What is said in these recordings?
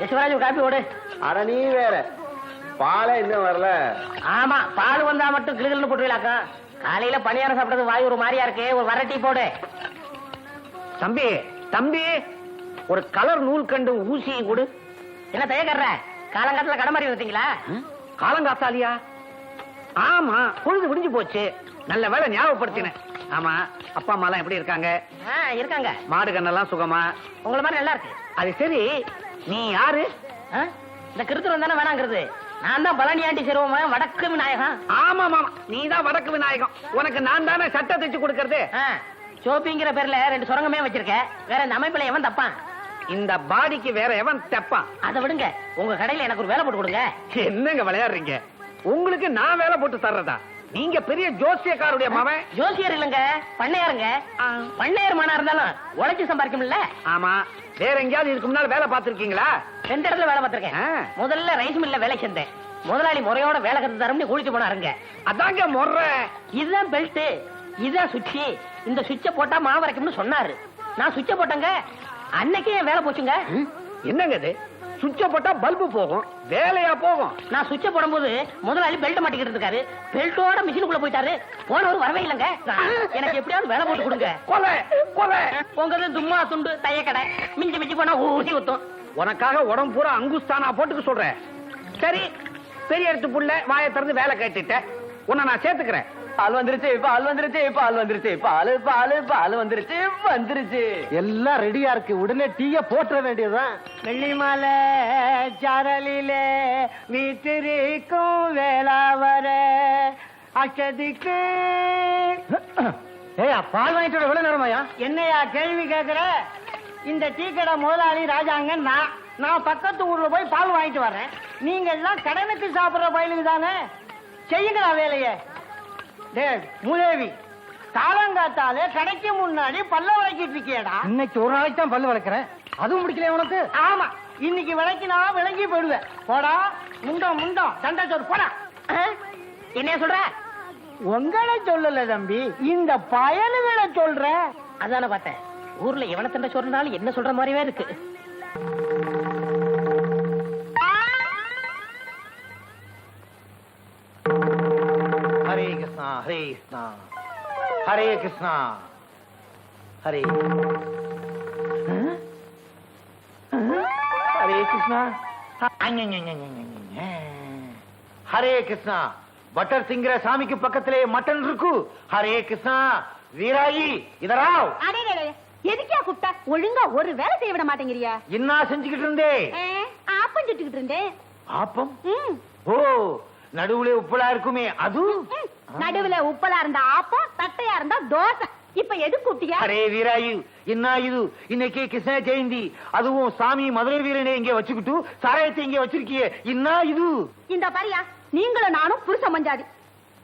யசுவராஜ் ஒரு காப்பி ஓடு. அட நீ வேற பாலை இன்னும் வரல. ஆமா, பால் வந்தா மட்டும் கிளுகிள்னு போட்டுவிலாக்கா. காலையில பணியாரம் சாப்பிட்டது வாய் ஒரு மாதிரியா இருக்கு. ஒரு வர டீ போடு. தம்பி தம்பி, ஒரு கலர் நூல் கண்டு ஊசி கொடு. என்ன தயக்கற? காலங்காலத்துல கடை மாதிரி வந்தீங்களா? காலங்காத்தாலியா? ஆமா, பொழுது விடிஞ்சு போச்சு. நல்ல வேலை ஞாபகப்படுத்தினேன். ஆமா, அப்பா அம்மா எல்லாம் எப்படி இருக்காங்க? இருக்காங்க. மாடு கண்ணெல்லாம் சுகமா? உங்களை மாதிரி நல்லா இருக்கு. அது சரி, நீ யாரு? இந்த கிருத்துவம் தானே வேணாங்கிறது. நான் தான் பழனி ஆண்டி சிறுவன், வடக்கு விநாயகம். ஆமா மாமா, நீ தான் வடக்கு விநாயகம். உனக்கு நான் தானே சட்டை தைச்சு கொடுக்கறது. சோப்பிங்கிற பேர்ல 2 சுரங்கமே வச்சிருக்க. வேற இந்த அமைப்புல எவன் தப்பான்? இந்த பாடிக்கு வேற எவன் தப்பான்? அதை விடுங்க, உங்க கடையில எனக்கு ஒரு வேலை போட்டு கொடுங்க. என்னங்க விளையாடுறீங்க? உங்களுக்கு நான் வேலை போட்டு தர்றதா? நீங்க பெரிய ஜோசியக்காருடைய மகன். ஜோசியர் இல்லங்க, பண்ணையாருங்க. பண்ணையார் மனா இருந்தாலும் உழைச்சு சம்பாதிக்கும்ல. ஆமா, வேற எங்கேயாவது இதுக்கு முன்னால வேலை பார்த்திருக்கீங்களா? 2 இடத்துல வேலை பார்த்திருக்கேன். முதல்ல ரைஸ் மில்ல வேலை செஞ்சேன். முதலாளி முறையோட வேலை கத்து தரம்னு கூலிச்சு போனாருங்க. அதாங்க முறை. இதுதான் பெல்ட், இதுதான் சுவிட்ச். இந்த சுவிட்ச போட்டா மாவு வரைக்கும்னு சொன்னாரு. நான் சுவிட்ச போட்டேங்க. அன்னைக்கே என் வேலை போச்சுங்க. என்னங்க இது? சுவிட்ச போட்டா பல்பு போகும், வேலையா போகும். நான் சுவிட்ச போடும்போது முதலாளி பெல்ட் மாட்டிக்கிட்டு இருக்காரு. பெல்ட்டோட மிஷினுக்குள்ள போயிட்டாரு. போனவர் வரவே இல்லைங்க. எனக்கு எப்படியாவது வேலை போட்டு கொடுங்க. கொலை கொலை. உங்க தும்மா துண்டு தைய கடை, மிஞ்சி மிஞ்சி போனா ஊசி ஊத்தும். உனக்காக உடம்பு பூரா அங்குஸ்தானா போட்டுக்க சொல்றேன். சரி, பெரிய எடுத்து புள்ள வாயை திறந்து வேலை கேட்டுட்ட. உன்னை நான் சேர்த்துக்கிறேன். பால் வந்துருச்சு, பால் வந்துருச்சு, பால் வந்துருச்சு, பால் பால் பால் வந்துருச்சு வந்துருச்சு. எல்லாம் ரெடியா இருக்கு. உடனே டீய போட்டுற வேண்டியதுதான். வெள்ளி மாலை சாரலிலே வீட்டிற்கும் வேளா வர அச்சதிக்கு. ஏயா, பால் வாங்கிட்டு எவ்வளவு நேரமாயா? என்னையா கேள்வி கேக்குற? இந்த டீ கடை முதலாளி ராஜாங்க. நான் பக்கத்து ஊர்ல போய் பால் வாங்கிட்டு வர்றேன். நீங்க எல்லாம் கடனுக்கு சாப்பிடுற பயிலுக்கு தானே. செய்யுங்களா வேலையை. மூதேவி, காலங்காத்தாலே கடைக்கு முன்னாடி பல்ல விளக்கிட்டு இருக்கியடா. இன்னைக்கு ஒரு நாளைக்கு தான் பல்லு விளக்குறேன். அதுவும் பிடிக்கல உனக்கு? ஆமா, இன்னைக்கு விளக்கினா விளங்கி போயிடுவேன். போடா முண்டம் முண்டம் தண்டச்சோறு போடா. என்ன சொல்ற? உங்களை சொல்லல தம்பி, இந்த பயலுகளை சொல்ற. அதான பார்த்தேன். ஊர்ல எவன தண்டை சொல்றாலும் என்ன சொல்ற மாதிரியே இருக்கு. ஹரே கிருஷ்ணா ஹரே கிருஷ்ணா ஹரே கிருஷ்ணா ஹரே ஹரே கிருஷ்ணா ஹரே கிருஷ்ணா. பட்டர் சிங்கிற சாமிக்கு பக்கத்திலே மட்டன் இருக்கு. ஹரே கிருஷ்ணா. வீராயி இதராவ். எதுக்கியா கூப்பிட்ட? ஒழுங்கா ஒரு வேலை செய்ய விட மாட்டேங்கிறியா? என்ன செஞ்சுக்கிட்டு இருந்தே? ஆப்பம் சுட்டுக்கிட்டு இருந்தேன். ஆப்பம்? ஓ, நடுவுல உப்பலா இருக்குமே அது? நடுவுல உப்பலா இருந்தா ஆப்பம், தட்டையா இருந்தா தோசை. இப்ப எது கூட்டியா? அரே வீராயு, என்ன இது? இன்னைக்கு கிருஷ்ண ஜெயந்தி, அதுவும் சாமி மதுரை வீரனை இங்க வச்சுக்கிட்டு சாராயத்தை இங்க வச்சிருக்கிய. என்ன இது? இந்த பாரியா, நீங்களும் நானும் புருஷ மஞ்சாதி.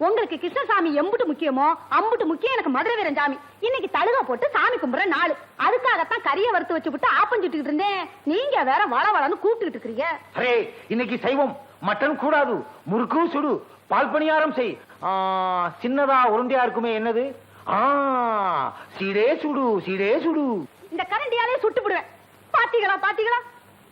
உங்களுக்கு கிருஷ்ணசாமி எம்புட்டு முக்கியமோ அம்புட்டு முக்கியம் எனக்கு மதுரை வீரன் சாமி. இன்னைக்கு தழுக போட்டு சாமி கும்பிடுற நாள். அதுக்காகத்தான் கறிய வறுத்து வச்சுட்டு ஆப்பம் சுட்டுக்கிட்டு இருந்தேன். நீங்க வேற வள வளன்னு கூப்பிட்டுக்கிட்டு இருக்கிறீங்க. அரே, இன்னைக்கு சைவம். மட்டன் கூடாது. முறுக்கு சுடு, பால் பணியாரம் செய். சின்னதா உருண்டையா இருக்குமே, என்னது? சீடே சுடு, சீடே சுடு. இந்த கரண்டியாலே சுட்டு விடுவேன். பாத்தீங்களா பாத்தீங்களா,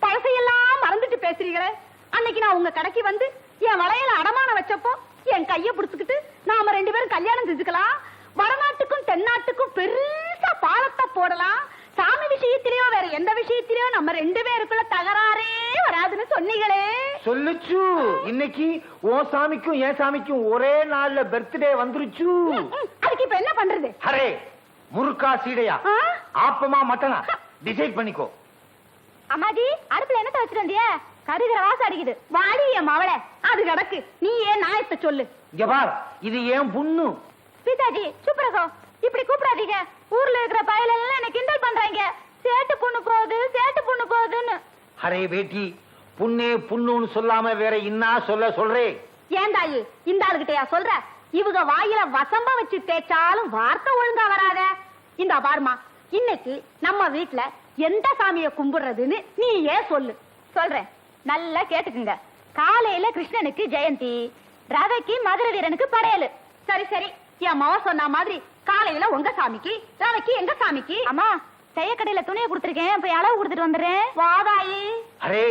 பழசையெல்லாம் மறந்துட்டு பேசுறீங்களே. அன்னைக்கு நான் உங்க கடைக்கு வந்து என் வளையல அடமான வச்சப்போ என் கைய புடிச்சுக்கிட்டு நாம 2 பேரும் கல்யாணம் செஞ்சுக்கலாம், வடநாட்டுக்கும் தென்னாட்டுக்கும் பெருசா பாலத்தை போடலாம், சாமி விஷயத்திலயோ வேற எந்த விஷயத்திலயோ நம்ம 2 பேருக்குள்ள தகராறே வராதுன்னு சொன்னீங்களே. சொல்லுச்சு. இன்னைக்கு உன் சாமிக்கும் என் சாமிக்கும் ஒரே நாள்ல பர்த்டே வந்துருச்சு. அதுக்கு இப்ப என்ன பண்றது? அரே, முறுக்கா சீடையா, ஆப்பமா மட்டனா டிசைட் பண்ணிக்கோ. அம்மாஜி, அடுப்புல என்ன வச்சிட்டு வந்திய? கருகிற வாசம் அடிக்குது. வாடி என் மவளை, அது கிடக்கு. நீ ஏன் நாயத்தை சொல்லு. இங்க பார், இது ஏன் புண்ணு. பிதாஜி சுப்ரகோ, இப்படி கூப்பிடாதீங்க. ஊர்ல இருக்கிற பயல எல்லாம் என்ன கிண்டல் பண்றாங்க. சேட்டு பொண்ணு போகுது, சேட்டு பொண்ணு போகுதுன்னு. அரே பேட்டி, புண்ணே புண்ணுன்னு சொல்லாம வேற என்ன சொல்றே? ஏன் தாயி இந்த ஆளுகிட்டயா சொல்ற? இவங்க வாயில வசம்ப வச்சு தேய்ச்சாலும் வார்த்தை ஒழுங்கா வராத. இந்த பாருமா, இன்னைக்கு நம்ம வீட்டுல எந்த சாமிய கும்பிடுறதுன்னு நீ ஏன் சொல்லு. சொல்றேன், நல்லா கேட்டுக்குங்க. காலையில கிருஷ்ணனுக்கு ஜெயந்தி, ரவைக்கு மதுரை வீரனுக்கு படையலு. சரி சரி, என் மாவ சொன்ன மாதிரி காலையில உங்க சாமிக்கு, ரவைக்கு எங்க சாமிக்கு. அம்மா, தையக்கடையில துணியை கொடுத்துருக்கேன், போய் அளவு கொடுத்துட்டு வந்துடுறேன். வாதாயி. அரே,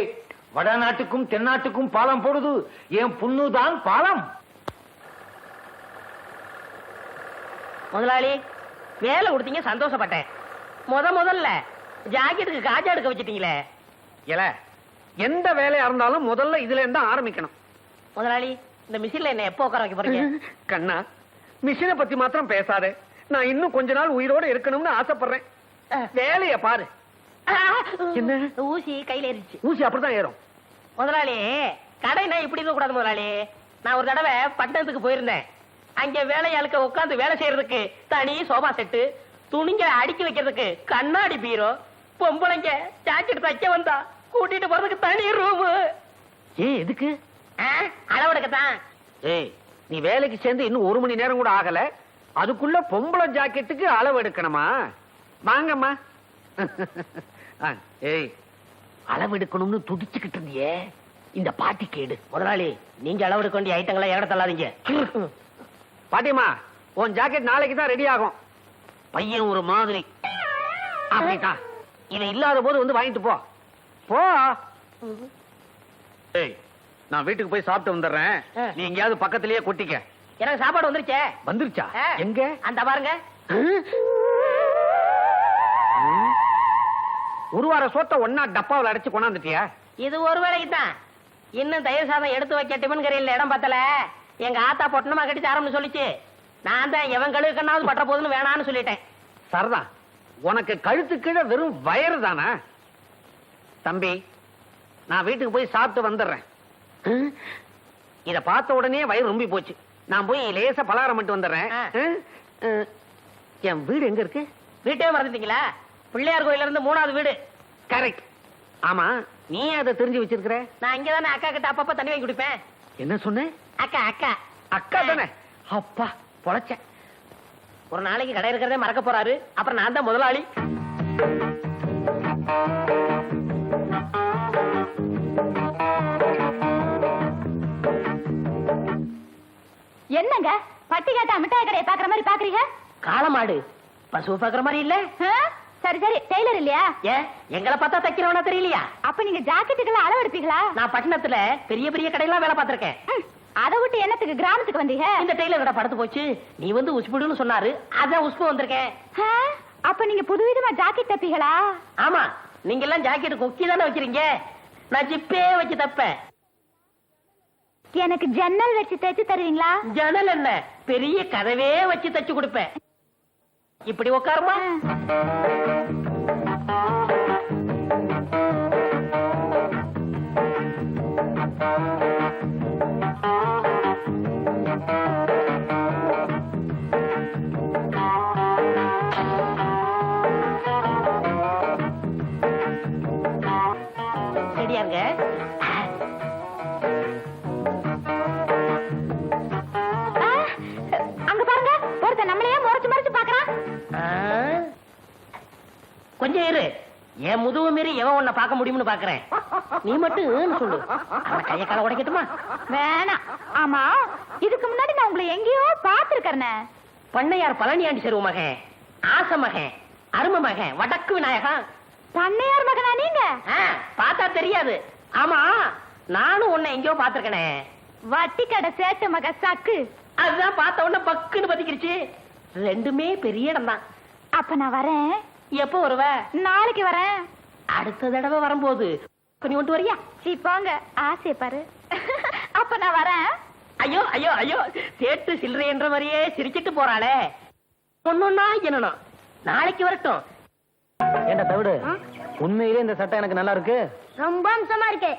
வடநாட்டுக்கும் தென்னாட்டுக்கும் பாலம் போடுது, என் புண்ணுதான் பாலம். முதலாளி, வேலை கொடுத்தீங்க, சந்தோஷப்பட்டேன். முதல்ல ஜாக்கெட்டுக்கு காஜா எடுக்க வச்சிட்டீங்களே. இல்ல, எந்த வேலையா இருந்தாலும் முதல்ல இதுல இருந்து ஆரம்பிக்கணும். முதலாளி, இந்த மிஷின்ல என்ன எப்போ உட்கார வைக்க போறீங்க? கண்ணா, மிஷினை பத்தி மாத்திரம் பேசாதே. நான் இன்னும் கொஞ்ச நாள் உயிரோட இருக்கணும்னு ஆசைப்படுறேன். வேலைய பாரு. என்ன? ஊசி கையில ஏறிச்சு. ஊசி அப்படிதான் ஏறும். முதலாளி, கடைனா இப்படி இருக்க கூடாது முதலாளி. நான் ஒரு தடவை பட்டணத்துக்கு போயிருந்தேன். அங்க வேலையாளுக்க உட்கார்ந்து வேலை செய்யறதுக்கு தனி சோபா செட்டு, துணிங்க அடுக்கி வைக்கிறதுக்கு கண்ணாடி பீரோ, பொம்பளைங்க ஜாக்கெட் தைக்க வந்தா கூட்டிட்டு போறதுக்கு தனி ரூம். எதுக்கு? அளவெடுக்கத்தான். ஏய், நீ வேலைக்கு சேர்ந்து இன்னும் 1 மணி நேரம் கூட ஆகல, அதுக்குள்ள பொம்பளை ஜாக்கெட்டுக்கு அளவு எடுக்கணுமா? வாங்கம்மா. ஏய், அளவு எடுக்கணும்னு துடிச்சுக்கிட்டு இருந்தியே, இந்த பாட்டி கேடு. முதலாளி, நீங்க அளவெடுக்க வேண்டிய ஐட்டங்களை இட தள்ளாதீங்க. பாட்டிமா, உன் ஜாக்கெட் நாளைக்கு தான் ரெடி ஆகும். பையன் ஒரு மாதிரி. அப்படிதான். இது இல்லாத போது வந்து வாங்கிட்டு போ. போ. ஏய், நான் வீட்டுக்கு போய் சாப்பிட்டு வந்துடுறேன். நீ எங்கேயாவது பக்கத்திலேயே கொட்டிக்க. எனக்கு சாப்பாடு வந்துருச்சே. வந்துருச்சா? எங்க? அந்த பாருங்க. ஒரு வார சோத்த ஒன்னா டப்பாவில் அடைச்சு கொண்டாந்துட்டியா? இது ஒரு வேளைக்கு தான். இன்னும் தயிர் சாதம் எடுத்து வைக்க டிபன் கரையில் இடம் பத்தல. எங்க ஆத்தா பொட்டணமா கட்டி ஆரம்பிச்சு சொல்லிச்சு. நான் தான் எவன் கழுவுக்கண்ணாவது பட்ட போதுன்னு வேணான்னு சொல்லிட்டேன். சரதான், உனக்கு கழுத்து கீழே வெறும் வயறு தானா? தம்பி, நான் வீட்டுக்கு போய் சாப்பிட்டு வந்துடுறேன். இத பார்த்த உடனே வயிறு ரொம்பி போச்சு. நான் போய் லேசா பலகாரம் மட்டும் வந்துடுறேன். என் வீடு எங்க இருக்கு? வீட்டே மறந்துட்டீங்களா? பிள்ளையார் கோயில இருந்து 3வது வீடு. கரெக்ட். ஆமா, நீ அதை தெரிஞ்சு வச்சிருக்கிற? நான் இங்கதானே அக்கா கிட்ட அப்பப்ப தண்ணி வாங்கி குடிப்பேன். என்ன சொன்ன? அக்கா அக்கா அக்கா தானே? அப்பா, பொழைச்சேன். ஒரு நாளைக்கு கடை இருக்கிறதே மறக்க போறாரு. அப்புறம் நான் தான் முதலாளி. என்னங்க பட்டி கேட்டா மிட்டாய் கடையை பாக்குற மாதிரி பாக்குறீங்க? காளமாடு பசு பாக்குற மாதிரி இல்ல. சரி சரி, டெய்லர் இல்லையா? ஏன் எங்களை பார்த்தா தைக்கிறவனா தெரியலையா? அப்ப நீங்க ஜாக்கெட்டுக்கெல்லாம் அளவு எடுப்பீங்களா? நான் பட்டணத்துல பெரிய பெரிய கடையெல்லாம் வேலை பார்த்திருக்கேன். அதை விட்டு என்னத்துக்கு கிராமத்துக்கு வந்தீங்க? இந்த டெய்லர் கடை படுத்து போச்சு. நீ வந்து உஸ்புடுன்னு சொன்னாரு, அதான் உஸ்பு வந்திருக்கேன். அப்ப நீங்க புதுவிதமா ஜாக்கெட் தப்பீங்களா? ஆமா, நீங்க எல்லாம் ஜாக்கெட் கொக்கி தானே வைக்கிறீங்க. நான் ஜிப்பே வச்சு தப்பேன். எனக்கு ஜன்னல் வச்சு தைச்சு தருவீங்களா? ஜன்னல் என்ன, பெரிய கதவே வச்சு தச்சு கொடுப்பேன். இப்படி உட்காருமா. ரெடியா இருங்க. அங்க பாருங்க, ஒருத்தன் நம்மளையே முறைச்சு முறைச்சு பாக்குறான். கொஞ்சம் இரு, என் முதுகு மீறி எவன் உன்னை பார்க்க முடியும்னு பாக்குறேன். நீ மட்டும் சொல்லு, அவன் கைய கால உடைக்கட்டுமா? வேணாம். ஆமா, இதுக்கு முன்னாடி நான் உங்களை எங்கேயோ பாத்துருக்கேன். பண்ணையார் பழனியாண்டி செருவு மகன், ஆச மகன், அரும மகன், வடக்கு விநாயகன். பண்ணையார் மகனா நீங்க? பார்த்தா தெரியாது. ஆமா, நானும் உன்னை எங்கேயோ பாத்துருக்கனே. வட்டி கடை சேட்டு மக சக்கு. அதுதான் பார்த்த உடனே பக்குன்னு பத்திக்கிடுச்சு. ரெண்டுமே பெரிய இடம் தான். அப்ப நான் வரேன். எப்போ வருவ? நாளைக்கு வரேன். அடுத்த தடவை வரும்போது நீ ஒன்று வரியா? போங்க, ஆசை பாரு. அப்ப நான் வரேன். ஐயோ ஐயோ ஐயோ, சேட்டு சில்லறை என்ற மாதிரியே சிரிச்சிட்டு போறாளே. ஒன்னொன்னா என்னணும். நாளைக்கு வரட்டும். ஏண்டா தவிடு, உண்மையிலே இந்த சட்டை எனக்கு நல்லா இருக்கு. ரொம்ப அம்சமா இருக்கு.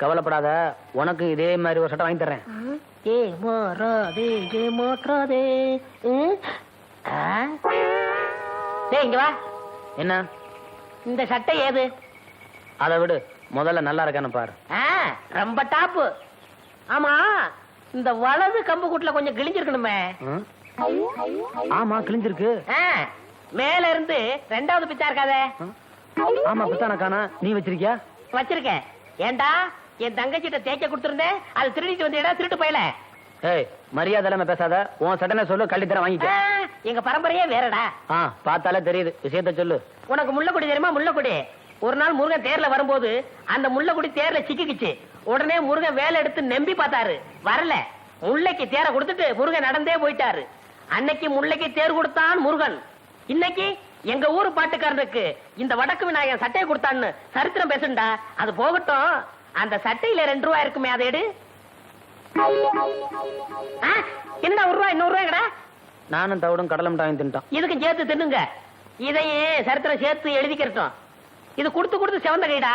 கவலைப்படாத, உனக்கு இதே மாதிரி ஒரு சட்டை வாங்கி தர்றேன். ஏ மாறாதே, ஏ மாற்றாதே. இங்க வா. என்ன? இந்த சட்டை ஏது? அதை விடு, முதல்ல நல்லா இருக்கான்னு பாரு. ரொம்ப டாப்பு. ஆமா, இந்த வலது கம்பு கூட்டுல கொஞ்சம் கிழிஞ்சிருக்கணுமே. ஆமா, கிழிஞ்சிருக்கு. மேல இருந்து 2வது பிச்சா இருக்காதே. ஆமா, பித்தான காணா. நீ வச்சிருக்கியா? வச்சிருக்கேன். ஏண்டா, என் தங்கச்சிட்ட தேய்க்க கொடுத்திருந்தேன், அது திருடிட்டு வந்தேடா, திருட்டு போயல. ஏய், மரியாதை இல்லாம பேசாத. உன் சட்டனை சொல்லு, கள்ளி தர வாங்கிக்க. எங்க பரம்பரையே வேறடா. பார்த்தாலே தெரியுது. விஷயத்த சொல்லு. உனக்கு முள்ளக்குடி தெரியுமா? முள்ளக்குடி. ஒரு நாள் முருகன் தேர்ல வரும்போது அந்த முள்ளக்குடி தேர்ல சிக்கிக்குச்சு. உடனே முருகன் வேலை எடுத்து நம்பி பார்த்தாரு, வரல. முல்லைக்கு தேரை கொடுத்துட்டு முருகன் நடந்தே போயிட்டாரு. அன்னைக்கு முல்லைக்கு தேர் கொடுத்தான் முருகன். இன்னைக்கு எங்க ஊரு பாட்டுக்காரனுக்கு இந்த வடக்கு விநாயகன் சட்டையை கொடுத்தான்னு சரித்திரம் பேசுண்டா. அது போகட்டும், அந்த சட்டையில 2 ரூபாய் இருக்குமே, அதை எடு. என்னடா 1 ரூபாய் 200 ரூபாய்டா? நானும் தவிடும் கடலை மிட்டாயும் தின்ட்டோம். இதுக்கு சேர்த்து தின்னுங்க. இதையே சரித்திரம் சேர்த்து எழுதிக்கிறோம். இது கொடுத்து கொடுத்து செவந்த கைடா.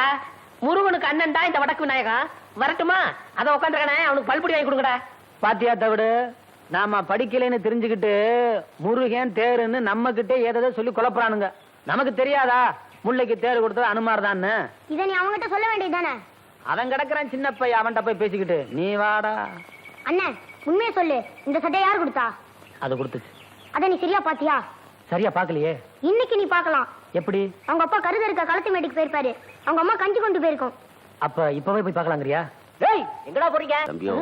முருகனுக்கு அண்ணன்டா இந்த வடக்கு விநாயகம். வரட்டுமா? அத உட்காந்துருக்கானே, அவனுக்கு பல்புடி வாங்கி கொடுங்கடா. பாத்தியா தவிடு, நாம படிக்கலைன்னு தெரிஞ்சுக்கிட்டு முருகன் தேருன்னு நம்ம கிட்டே ஏதோ சொல்லி குழப்பறானுங்க. நமக்கு தெரியாதா முல்லைக்கு தேர் கொடுத்தது அனுமார் தான்? இத நீ அவங்கிட்ட சொல்ல வேண்டியதுதானே? அவன் கிடக்குறான் சின்ன பையன், அவன்கிட்ட போய் பேசிக்கிட்டு நீ வாடா. அண்ணன் உண்மையை சொல்லு, இந்த சட்டையை யார் கொடுத்தா? அது கொடுத்துச்சு. அத நீ சரியா பாத்தியா? சரியா பாக்கலையே. இன்னைக்கு நீ பாக்கலாம். எப்படி? அவங்க அப்பா கருதருக்க களத்து மேட்டுக்கு போயிருப்பாரு, அவங்க அம்மா கஞ்சி கொண்டு போயிருக்கோம். அப்ப இப்பவே போய் பாக்கலாங்கிறியா? டேய், எங்கடா போறீங்க? தம்பியோ.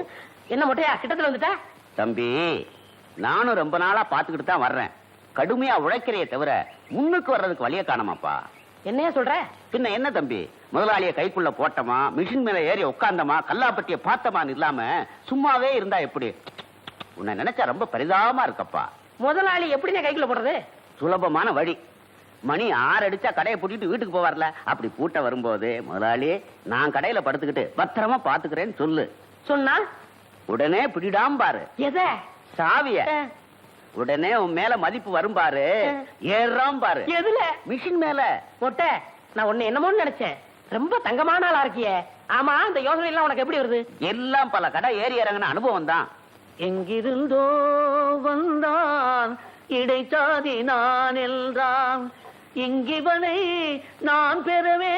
என்ன மொட்டையா கிட்டத்துல வந்துட்ட? தம்பி, நானும் ரொம்ப நாளா பாத்துக்கிட்டு தான் வர்றேன். கடுமையா உழைக்கிறைய தவிர முன்னுக்கு வர்றதுக்கு வழிய காணமாப்பா. என்னையா சொல்ற? பின்ன என்ன தம்பி, முதலாளிய கைக்குள்ள போட்டமா, மிஷின் மேல ஏறி உட்கார்ந்தமா, கல்லாப்பட்டிய பார்த்தமான்னு இல்லாம சும்மாவே இருந்தா எப்படி? உன்னை நினைச்சா ரொம்ப பரிதாபமா இருக்கப்பா. முதலாளி எப்படின்னு கைக்குள்ள போடுறது? சுலபமான வழி. மணி 6 அடிச்சா கடையை பூட்டிட்டு வீட்டுக்கு போவார்ல, அப்படி பூட்ட வரும்போது முதலாளி நான் கடையில படுத்துக்கிட்டு பத்திரமா பாத்துக்கிறேன்னு சொல்லு. சொன்னா உடனே பிடிடாம பாரு எத? சாவிய. உடனே உன் மேல மதிப்பு வரும் பாரு, ஏறாம் பாரு. எதுல? மிஷின் மேல. மொட்டை, நான் உன்னை என்னமோன்னு நினைச்சேன். ரொம்ப தங்கமான ஆளா இருக்கியே. ஆமா, இந்த யோசனை எல்லாம் உனக்கு எப்படி வருது? எல்லாம் பல கடை ஏறி இறங்கின அனுபவம் தான். எங்கிருந்தோ வந்தான் இடைச்சாதி நான் என்றான், இங்கிவனை நான் பெறவே.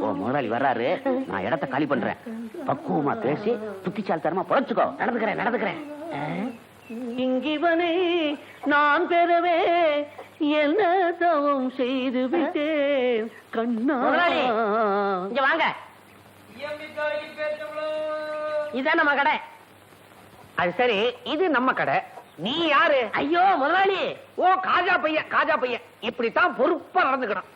ஓ முதலாளி வர்றாரு, நான் இடத்த காலி பண்றேன். பக்குவமா பேசி புத்திசாலித்தனமா பொழைச்சுக்கோ. நடந்துக்கிறேன். இங்கிவனை நான் பெறவே என்ன தவம் செய்து விட்டேன் கண்ணா. இங்க வாங்க, இதான் நம்ம கடை. அது சரி, இது நம்ம கடை. நீ யாரு? ஐயோ முதலாளி. ஓ காஜா பையன். இப்படித்தான் பொறுப்பா நடந்துக்கணும்.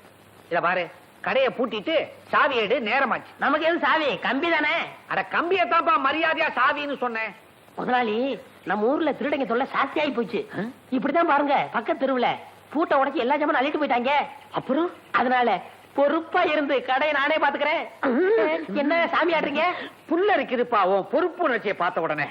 இத பாரு, கடையை பூட்டிட்டு சாவி எடு, நேரமாச்சு. நமக்கு எது சாவி? கம்பி தானே. அட கம்பியத்தான்ப்பா மரியாதையா சாவின்னு சொன்னேன். முதலாளி, நம்ம ஊர்ல திருடங்க தொல்லை சாஸ்தி ஆகி போச்சு. இப்படிதான் பாருங்க, பக்கத்து தெருவுல பூட்டை உடைச்சு எல்லா ஜாமான் அள்ளிட்டு போயிட்டாங்க. அப்புறம் அதனால பொறுப்பா இருந்து கடையை நானே பாத்துக்கிறேன். என்ன சாமி ஆடுறீங்க? புல்ல இருக்குதுப்பா உன் பொறுப்பு உணர்ச்சியை பார்த்த உடனே.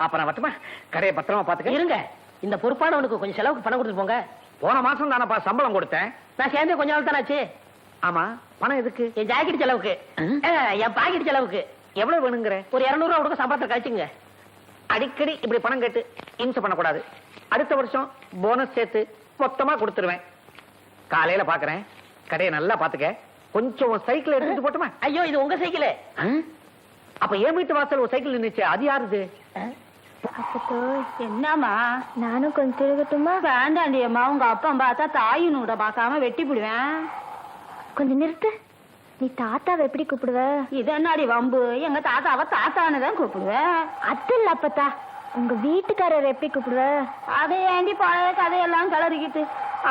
அப்ப நான் வட்டுமா, கடையை பத்திரமா பாத்துக்க. இருங்க, இந்த பொறுப்பானவனுக்கு கொஞ்சம் செலவுக்கு பணம் கொடுத்து போங்க. போன மாசம் தானப்பா சம்பளம் கொடுத்தேன். நான் சேர்ந்து கொஞ்ச நாள் தானே ஆச்சு. ஆமா, பணம் எதுக்கு? என் ஜாக்கெட் செலவுக்கு, என் பாக்கெட் செலவுக்கு. எவ்வளவு வேணுங்கிற? ஒரு 200 ரூபா கொடுக்க சம்பளத்தை கழிச்சுங்க. அடிக்கடி இப்படி பணம் கேட்டு இம்சை பண்ணக்கூடாது. அடுத்த வருஷம் போனஸ் சேர்த்து மொத்தமா கொடுத்துருவேன். காலையில பாக்குறேன், கடையை நல்லா பாத்துக்க. கொஞ்சம் சைக்கிள் எடுத்துட்டு போட்டுமா? ஐயோ, இது உங்க சைக்கிள். அப்ப என் வீட்டு வாசல் ஒரு சைக்கிள் நின்னுச்சு, அது யாருது? என்னம்மா, நானும் கொஞ்சம் திருகட்டுமா? வேண்டாண்டி அம்மா, உங்க அப்பா பார்த்தா தாயும் நூட பார்க்காம வெட்டி போடுவேன். கொஞ்சம் நிறுத்து. நீ தாத்தாவை எப்படி கூப்பிடுவ? இது என்னடி வம்பு? எங்க தாத்தாவை தாத்தான்னு தான் கூப்பிடுவேன். அது இல்ல அப்பத்தா, உங்க வீட்டுக்காரர் எப்படி கூப்பிடுவ? அதை ஏண்டி பழைய கதையெல்லாம் கிளறிக்கிட்டு,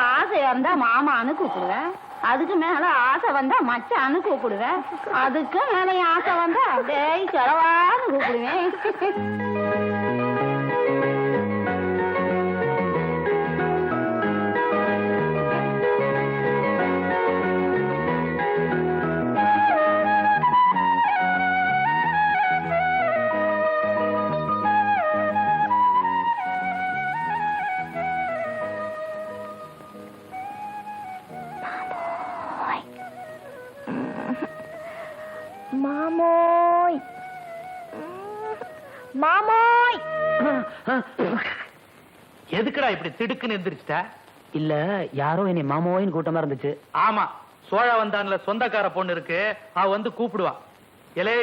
ஆசையா இருந்தா மாமான்னு கூப்பிடுவேன். அதுக்கு மேல ஆசை வந்தா மச்சான்னு கூப்பிடுவேன். அதுக்கு மேல ஆசை வந்தா டேய் செலவான்னு கூப்பிடுவேன். மாமோய் மாமோய். எதுக்குடா இப்படி திடுக்குன்னு எந்திரிச்சிட்ட? இல்ல, யாரோ என்னை மாமோயின்னு கூட்டமா இருந்துச்சு. ஆமா, சோழ வந்தான்ல சொந்தக்கார பொண்ணு இருக்கு, அவ வந்து கூப்பிடுவா. எலே,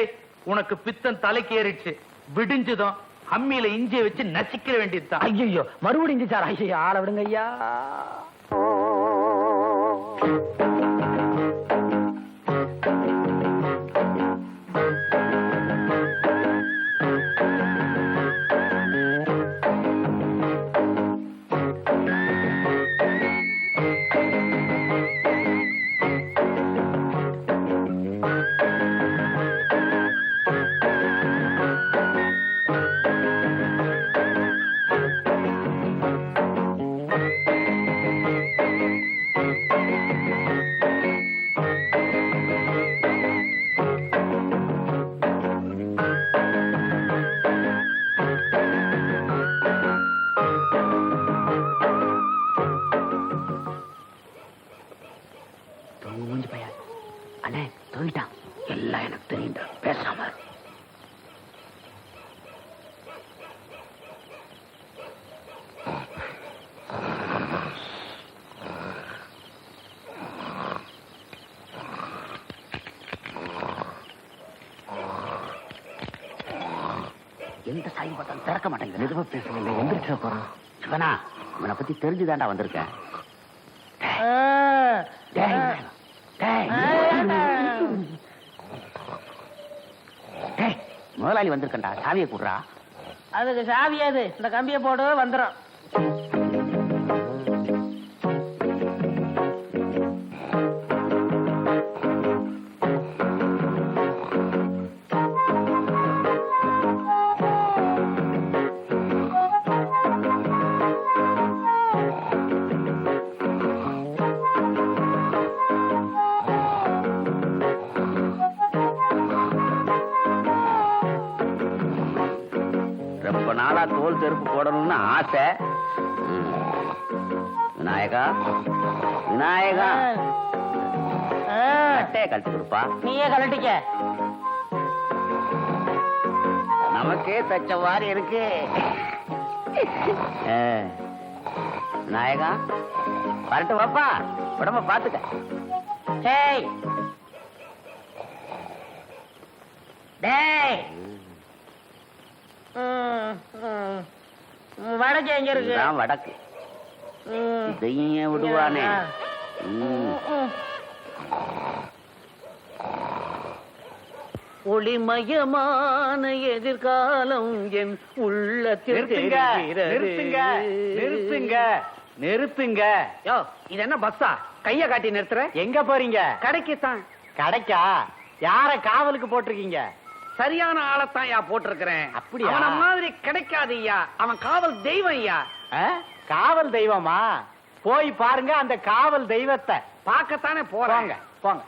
உனக்கு பித்தம் தலைக்கு ஏறிடுச்சு, விடிஞ்சதும் அம்மியில இஞ்சிய வச்சு நசிக்கிற வேண்டியதுதான். ஐயோ, மறுபடியும் இஞ்சி சார். ஐயோ, ஆள விடுங்க ஐயா. தூங்கிட்டான். எல்லாம் எனக்கு தெரியுண்டா, பேசாம இரு. எந்த சாய் பார்த்தாலும் திறக்க மாட்டேங்குது. மெதுவா பேசுங்க, எந்திரிச்சா போறான். சிவனா, இவனை பத்தி தெரிஞ்சுதான்டா வந்திருக்கேன். டேய், டேய், டேய், முதலாளி வந்திருக்கேன்டா, சாவியை கூடுறா. அதுக்கு சாவியாது, இந்த கம்பியை போடு வந்துடும். ரொம்ப நாளா தோல் செருப்பு போடணும்னு ஆசை. விநாயகா, விநாயகா, கட்டையை கழட்டி கொடுப்பா. நீயே கலட்டிக்க. நமக்கே தச்ச மாதிரி இருக்கு. விநாயகா, வரட்டு வாப்பா, உடம்ப பாத்துக்க. டேய், டேய், வடக்கு எங்க இருக்கு? இதுதான் வடக்கு. இதையும் விடுவானே. ஒளிமயமான எதிர்காலம் என் உள்ளத்தில் நிறுத்துங்க, தெரிகிறது. நிறுத்துங்க, நிறுத்துங்க, நிறுத்துங்க. யோ, இது என்ன பஸ்ஸா? கைய காட்டி நிறுத்துற? எங்க போறீங்க? கடைக்குத்தான். கடைக்கா? யார காவலுக்கு போட்டிருக்கீங்க? சரியான ஆளத்தான் ஐயா போட்டிருக்கிறேன். அப்படியா? அவன மாதிரி கிடைக்காது ஐயா. அவன் காவல் தெய்வம் ஐயா. ஆ? காவல் தெய்வமா? போய் பாருங்க அந்த காவல் தெய்வத்தை. பார்க்கத்தானே போறாங்க. போங்க.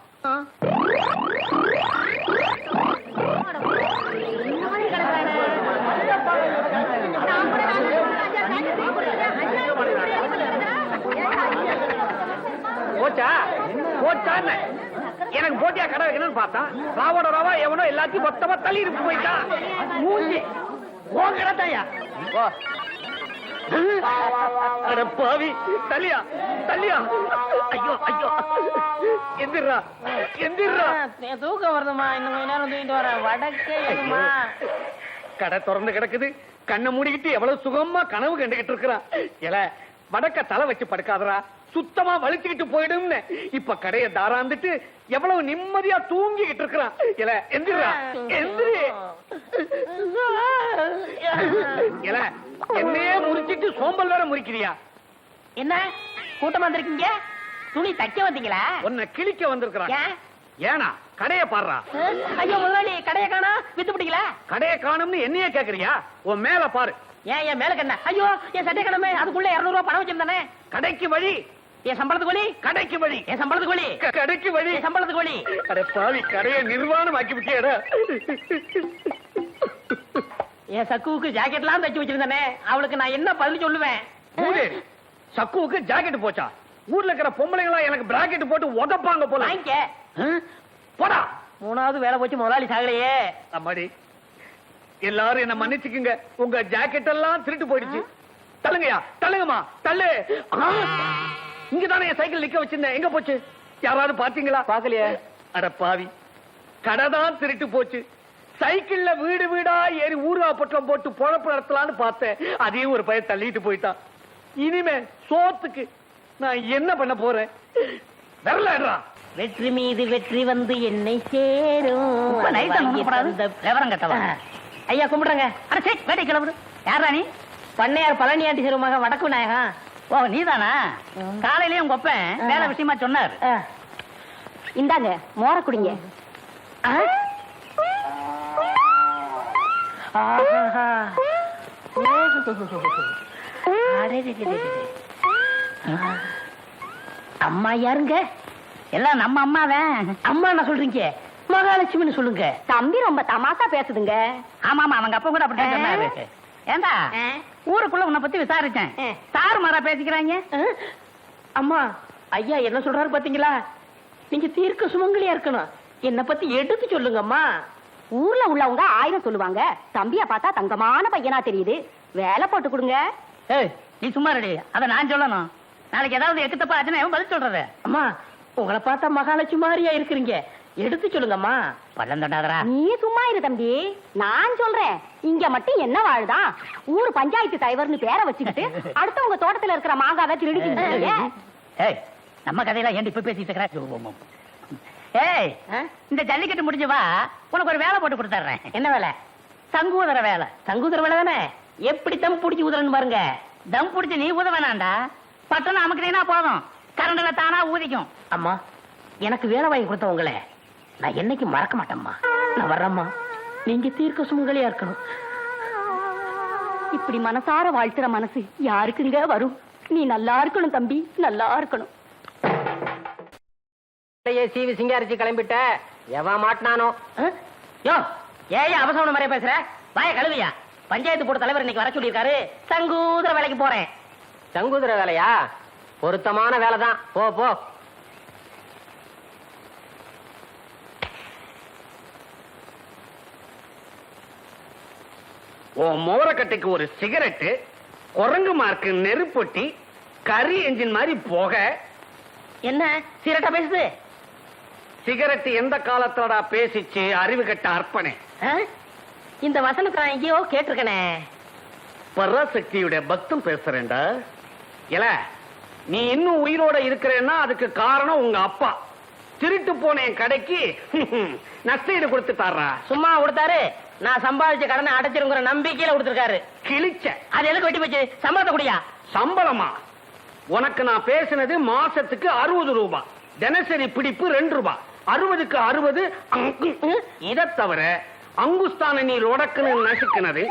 போச்சா போச்சா? எனக்கு போட்டியா கடை வைக்கணும்னு பார்த்தா ராவோட ராவா எவனோ எல்லாத்தையும் மொத்தமா தள்ளி இருக்கு போயிட்டான். மூஞ்சி உன் கடை தான்யா. அட பாவி, தள்ளியா தள்ளியா. ஐயோ ஐயோ, எந்திரா எந்திரா. தூக்கம் வருதுமா, இன்னும் கொஞ்ச நேரம் தூங்கிட்டு வரேன். வடக்கே எங்கம்மா? கடை திறந்து கிடக்குது, கண்ணை மூடிக்கிட்டு எவ்வளவு சுகமா கனவு கண்டுகிட்டு இருக்கிறான். எல வடக்க தலை வச்சு படுக்காதரா, சுத்தமா வலிச்சுக்கிட்டு போயிடும்னு இப்ப கடையை தாராந்துட்டு எவ்வளவு நிம்மதியா தூங்கிக்கிட்டு இருக்கிறான். எல எந்திரா எந்திரி. எல என்னையே முறிச்சிட்டு சோம்பல் வேற முறிக்கிறியா? என்ன கூட்டமா வந்திருக்கீங்க? துணி தைக்க வந்தீங்களா? உன்னை கிழிக்க வந்திருக்கிறான். ஏன்? ஏனா கடையை பாடுறா. ஐயோ முதலாளி, கடையை காணா, வித்து பிடிக்கல. கடையை காணும்னு என்னையே கேக்குறியா? உன் மேல பாரு. ஏன் என் மேல கண்ண? ஐயோ, என் சட்டை கிழமை, அதுக்குள்ள 200 ரூபாய் பணம் வச்சிருந்தானே. கடைக்கு வழி. என் சம்பளத்துக்கு வழி. கடைக்கு வழி. என் சம்பளத்துக்கு வழி. கடைக்கு வழி. என் சம்பளத்துக்கு வழி. அட பாவி, கடையை நிர்வாணம் ஆக்கி விட்டியடா. என் சக்குவுக்கு ஜாக்கெட்லாம் தச்சு வச்சிருந்தானே, அவளுக்கு நான் என்ன பதில் சொல்லுவேன்? மூதேவி, சக்குவுக்கு ஜாக்கெட் போச்சா? ஊர்ல இருக்கிற பொம்பளைங்களா எனக்கு பிராக்கெட் போட்டு உதப்பாங்க போல. வாங்கிக்க. போடா. 3வது வேலை போச்சு, முதலாளி சாகலையே. அம்மாடி, எல்லாரும் என்ன மன்னிச்சுக்குங்க, உங்க ஜாக்கெட் எல்லாம் திருட்டு போயிடுச்சு. தள்ளுங்கயா, தள்ளுங்கம்மா, தள்ளு. இங்கதானே என் சைக்கிள் நிக்க வச்சிருந்தேன், எங்க போச்சு? யாராவது பாத்தீங்களா? பாக்கலையே. அட பாவி, கடை தான் திருட்டு போச்சு. சைக்கிள்ல வீடு வீடா ஏறி ஊர்வா பட்டம் போட்டு பொழப்பு நடத்தலான்னு பார்த்தேன், அதையும் ஒரு பையன் தள்ளிட்டு போயிட்டான். இனிமே சோத்துக்கு நான் என்ன பண்ண போறேன்? வரலடா. வெற்றி மீது வெற்றி வந்து என்னை சேரும். விவரம் கட்டவா? ஐயா கும்பிடுறங்க. அரசே வேட்டை கிளம்புது. யாரா நீ? பண்ணையார் பழனியாண்டி சிறு மகன் வடக்கு விநாயகம். ஓ, நீதானா? காலையிலேயே உங்க ஒப்பன் வேலை விஷயமா சொன்னார். இந்தாங்க மோர குடிங்க. அம்மா யாருங்க? எல்லாம் நம்ம அம்மாதான். அம்மா என்ன சொல்றீங்க? மகாலட்சுமின்னு சொல்லுங்க. தம்பி ரொம்ப தமாசா பேசுதுங்க. ஆமா ஆமா, அவங்க அப்பா கூட அப்படித்தான் சொன்னாரு. ஏண்டா, ஊருக்குள்ள உன்னை பத்தி விசாரிச்சேன். தாறு மாறா பேசிக்கிறாங்க. அம்மா, ஐயா என்ன சொல்றாரு பாத்தீங்களா? நீங்க தீர்க்க சுமங்கலியா இருக்கணும். என்ன பத்தி எடுத்து சொல்லுங்கம்மா. ஊர்ல உள்ளவங்க 1000 சொல்லுவாங்க. தம்பிய பார்த்தா தங்கமான பையனா தெரியுது. வேலை போட்டு கொடுங்க. ஏய், நீ சும்மா ரெடி. அத நான் சொல்லணும். நாளைக்கு ஏதாவது எக்கு தப்பா ஆச்சுன்னா பதில் சொல்றது. அம்மா, உங்களை பார்த்தா மகாலட்சுமி மாதிரியா இருக்கிறீங்க. எடுத்து சொல்லுங்கம்மா. பள்ளம் தொட்டாதரா. நீ சும்மா இரு தம்பி, நான் சொல்றேன். இங்க மட்டும் என்ன வாழுதான்? ஊர் பஞ்சாயத்து தலைவர்னு பேரை வச்சுக்கிட்டு அடுத்தவங்க தோட்டத்துல இருக்கிற மாங்காவை திருடிக்கிட்டு ஏய், நம்ம கதையெல்லாம் ஏன் இப்ப பேசிட்டு இருக்கிற? ஏய், இந்த ஜல்லிக்கட்டு முடிஞ்சு வா, உனக்கு ஒரு வேலை போட்டு கொடுத்துறேன். என்ன வேலை? சங்கூதர வேலை. சங்கூதர வேலை தானே? எப்படி தம் பிடிச்சி ஊதுறன்னு பாருங்க. தம் பிடிச்சு நீ ஊத வேணாண்டா, பட்டணம் அமுக்கினா போதும், கரண்ட்ல தானா ஊதிக்கும். அம்மா, எனக்கு வேலை வாங்கி கொடுத்தவங்கள நான் என்னைக்கு மறக்க மாட்டேம்மா. நான் வர்றேம்மா. நீங்க தீர்க்க சுமங்கலியா இருக்கணும். இப்படி மனசார வாழ்த்துற மனசு யாருக்குங்க வரும்? நீ நல்லா இருக்கணும் தம்பி, நல்லா இருக்கணும். சீவி சிங்காரிச்சு கிளம்பிட்ட. எவன் மாட்டினானோ? யோ, ஏன் அவசரம் மாதிரியா பேசுற? வாய கழுவியா? பஞ்சாயத்து போர்டு தலைவர் இன்னைக்கு வர சொல்லியிருக்காரு. சங்கூதர வேலைக்கு போறேன். சங்கூதர வேலையா? பொருத்தமான வேலைதான். போ போ. ஓ மோரக்கட்டைக்கு ஒரு சிகரெட்டு, குரங்கு மார்க்கு நெருப்பொட்டி, கரி என்ஜின் மாதிரி போக. என்ன சீரட்டா பேசுது? சிகரெட் எந்த காலத்தோட பேசிச்சு அறிவு கட்ட அர்ப்பணே. இந்த வசனத்தை நான் எங்கேயோ கேட்டிருக்கனே. பராசக்தியுடைய பக்தம் பேசுறேன்டா. இல்ல, நீ இன்னும் உயிரோட இருக்கிறேன்னா அதுக்கு காரணம் உங்க அப்பா. திருட்டு போன என் கடைக்கு நஷ்டஈடு கொடுத்துட்டாரா? சும்மா கொடுத்தாரு. நான் சம்பாதிச்ச கடனை அடைச்சிருங்கிற நம்பிக்கையில கொடுத்திருக்காரு. கிழிச்ச. அது எதுக்கு வெட்டி போச்சு? சம்பளத்தை குடியா? சம்பளமா? உனக்கு நான் பேசினது மாசத்துக்கு 60 ரூபாய், தினசரி பிடிப்பு 2 ரூபாய். 60க்கு 60. இதை தவிர அங்குஸ்தான நீ ரொடக்குன்னு நசுக்கினது,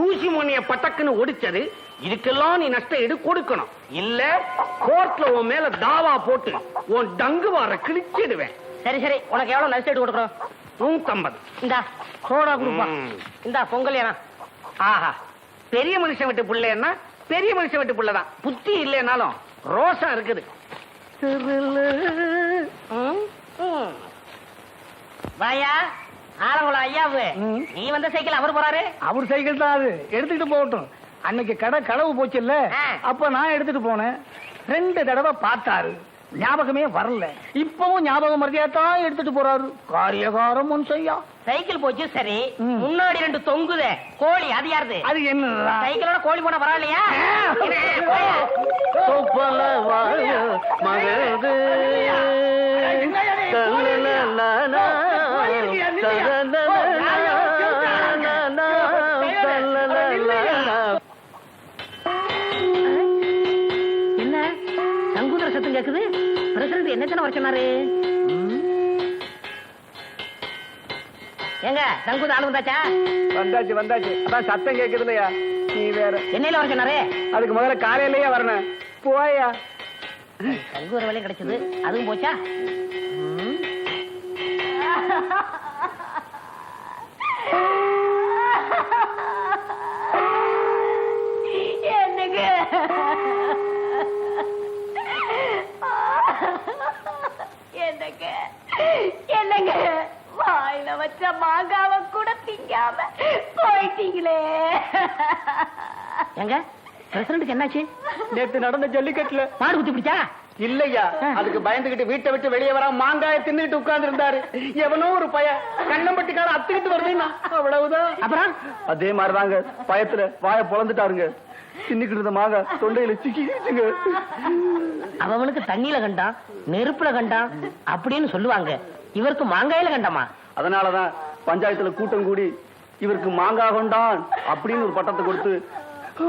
ஊசி மொழிய பட்டக்குன்னு ஒடிச்சது, இதுக்கெல்லாம் நீ நஷ்ட ஈடு கொடுக்கணும். இல்ல கோர்ட்ல உன் மேல தாவா போட்டு உன் டங்கு வார கிழிச்சிடுவேன். சரி சரி, உனக்கு எவ்வளவு நஷ்டம் கொடுக்கணும்? 150. இந்தா சோடா கொடுப்பா. இந்தா பொங்கல் ஏனா. ஆஹா, பெரிய மனுஷன் விட்டு பிள்ளைன்னா பெரிய மனுஷன் விட்டு பிள்ளைதான். புத்தி இல்லைனாலும் ரோசா இருக்குது. வாயா ஆலங்குளம் ஐயாவு, நீ வந்த சைக்கிள் அவர் போறாரு. அவர் சைக்கிள் தான் அது, எடுத்துக்கிட்டு போகட்டும். அன்னைக்கு கடை களவு போச்சு இல்ல, அப்ப நான் எடுத்துட்டு போனேன். 2 தடவை பார்த்தாரு, ஞாபகமே வரல. இப்பவும் ஞாபகம் மரியாதான் எடுத்துட்டு போறாரு. காரியகாரம் செய்யா. சைக்கிள் போச்சு சரி, முன்னாடி 2 தொங்குதே கோழி, அது யாருது? அது என்ன? சைக்கிளோட கோழி போனா பரவாயில்லையா? என்ன சங்கூதர சத்தம் கேக்குது? பிரசிடண்ட் என்ன வர சொன்னாரு? எங்க சங்கூத ஆளு வந்தாச்சா? வந்தாச்சு வந்தாச்சு. அதான் சத்தம் கேக்குது இல்லையா? நீ வேற என்னையில வர சொன்னாரு? அதுக்கு முதல்ல காலையிலேயே வரணும். போயா. சங்கூதர வேலையும் கிடைச்சது, அதுவும் போச்சா? என்னங்க என்னங்க என்னங்க, வாயில வச்ச மாங்காவை கூட திங்காம போயிட்டீங்களே. எங்க பிரசிடண்ட்டுக்கு என்னாச்சு? நேத்து நடந்த ஜல்லிக்கட்டுல மாடு குத்தி பிடிச்சா? இல்லையா, அதுக்கு பயந்துகிட்டு வீட்டை விட்டு வெளியே வர மாங்காய தின்னுட்டு உட்கார்ந்து இருந்தாரு. எவனோ ஒரு பய கண்ணம்பட்டி கால அத்துக்கிட்டு வருதுன்னா அவ்வளவுதான். அப்புறம் அதே மாதிரிதாங்க, பயத்துல வாய பொழந்துட்டாருங்க. தின்னுக்கிட்டு இருந்த மாங்காய் தொண்டையில சிக்கிச்சுங்க. அவனுக்கு தண்ணியில கண்டான், நெருப்புல கண்டான் அப்படின்னு சொல்லுவாங்க. இவருக்கு மாங்காயில கண்டமா? அதனாலதான் பஞ்சாயத்துல கூட்டம் கூடி இவருக்கு மாங்காய் கொண்டான் அப்படின்னு ஒரு பட்டத்தை கொடுத்து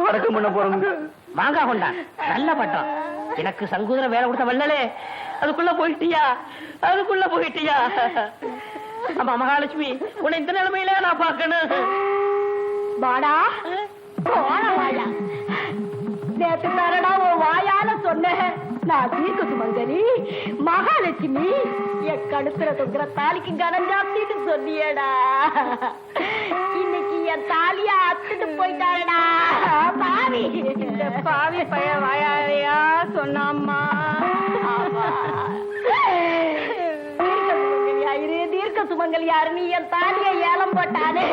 அடக்கம் பண்ண போறாங்க. மாங்காய் கொண்டான், நல்ல பட்டம். எனக்கு சங்கூதர வேலை கொடுத்த வல்லலே, அதுக்குள்ள போயிட்டியா? அதுக்குள்ள போயிட்டியா? ஆமா மகாலட்சுமி, உன்னை இந்த நிலைமையில நான் பார்க்கணும். வாடா வாயா, நேத்து தானடா உன் வாயால சொன்னேன் நான் தீர்க்க சுமங்கரி மகாலட்சுமி. என் கழுத்துல தொங்குற தாலிக்கு கனம் ஜாஸ்தின்னு சொன்னியடா. இன்னைக்கு என் தாலியா அத்துட்டு போயிட்டாடா பாவி. இந்த பாவி பையன் வாயாலையா சொன்னாம்மா. தீர்க்க சுமங்கரியா இரு, தீர்க்க சுமங்கல் யாருன்னு என் தாலிய ஏலம் போட்டானே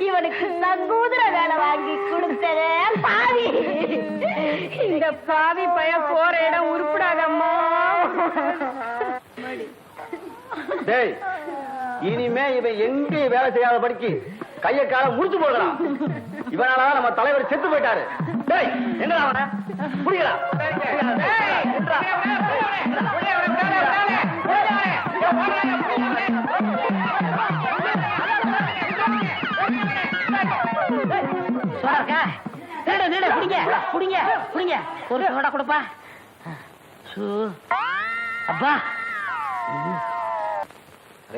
இவனுக்கு சங்கூதர வேலை வாங்கி கொடுத்ததே பாவி. இந்த பாவி பய போற இடம் உருப்படாதம்மா. டேய், இனிமே இவன் எங்க வேலை செய்யாத படிக்கு கைய கால முடிச்சு போடுறான். இவனாலதான் நம்ம தலைவர் செத்து போயிட்டாரு. டேய், என்னடா அவன புரியல. ஒரு சோடா கொடுப்பா. அப்பா